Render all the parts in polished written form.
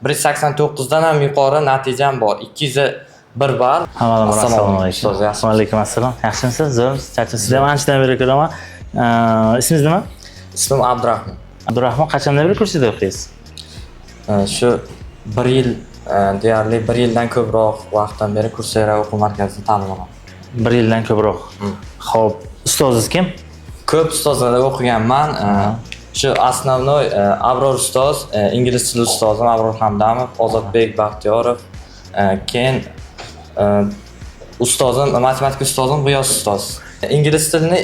189 dan ham yuqori natijam bor. 201 ball. Hammadan assalomu alaykum. Assalomu alaykum assalom. Yaxshimisiz? Zo'rmisiz? Charchasiz? Sizlarni anchadan beri ko'raman. Ismingiz nima? Ismim Abdurahmon. Abdurahmon, qachondan beri kursida o'qiysiz? Shu 1 yil, deyarli 1 yildan ko'proq vaqtdan beri Coursera o'quv markazida ta'lim olaman. 1 yildan ko'proq. Xo'p, ustozingiz kim? Ko'p ustozlarda o'qiganman. Shu основной Abror ustoz, ingliz tili ustozim Abror Hamdamov, Ozodbek Baxtiyorov, keyin ustozim, matematika ustozim G'iyos ustoz. Ingliz tilini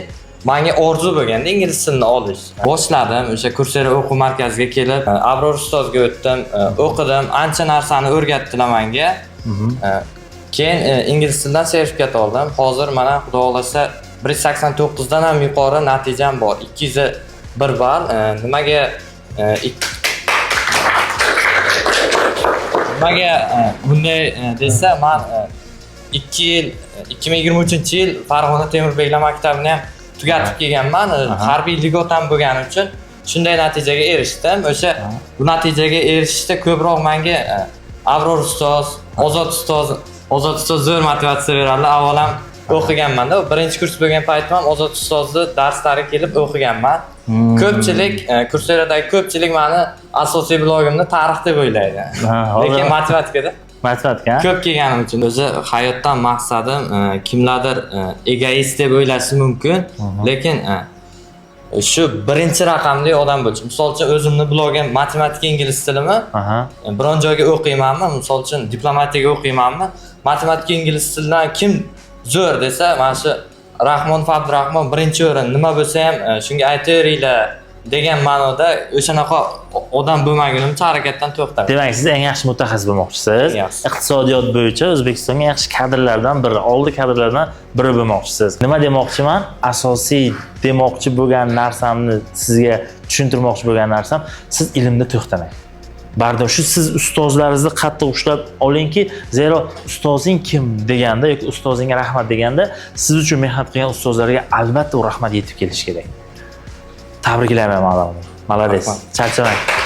menga orzu bo'lganda ingliz tilini olish. Boshladim, o'sha Coursera o'quv markaziga kelib, Abror ustozga o'tdim, o'qidim, ancha narsani o'rgatdilar menga. Keyin ingliz tilidan sertifikat oldim. Hozir mana Xudo xolasa 189 dan ham yuqori natijam bor. 201 ball. Nimaga bunday desa, men 2023-yil Farg'ona Temurbeklar maktabini ham tugatib kelganman. Harbiy ligotam bo'lgani uchun shunday natijaga erishdim. O'sha bu natijaga erishishda ko'proq menga Abror ustoz, Ozod ustoz zo'r motivatsiya beradilar. Avvalam o'qiganman-da, birinchi kurs bo'lgan paytim ham Ozod ustozni darslariga kelib o'qiganman. Ko'pchilik Courseradagi ko'pchilik meni asosiy blogimni tarix deb o'ylaydi. Lekin matematikada ko'p kelganim uchun o'zi hayotdan maqsadim kimlardir egoist deb o'ylashi mumkin, lekin shu birinchi raqamli odam bo'lish. Misol uchun o'zimni blogim matematika ingliz tilimi, biron joyga o'qiymanmi, misol uchun diplomatiyaga o'qiymanmi, matematika ingliz tilidan kim zo'r desa, mana shu Rahmon Abdurahmon birinchi o'rin, nima bo'lsa ham shunga aytaveringlar degan ma'noda o'shanaqa odam bo'lmagunimcha harakatdan to'xtadim. Demak, siz eng yaxshi mutaxassis bo'lmoqchisiz. Iqtisodiyot bo'yicha O'zbekistonga yaxshi kadrlardan biri, oldi kadrlardan biri bo'lmoqchisiz. Nima demoqchiman? Asosiy demoqchi bo'lgan narsamni sizga tushuntirmoqchi bo'lgan narsam, siz ilmda to'xtamang. Bardosh, shu siz ustozlaringizni qattiq ushlab olingki, zero ustozing kim deganda yoki ustozingga rahmat deganda, siz uchun mehnat qilgan ustozlarga albatta rahmat yetib kelishi kerak. Tabriklayman, malades. Charchamang.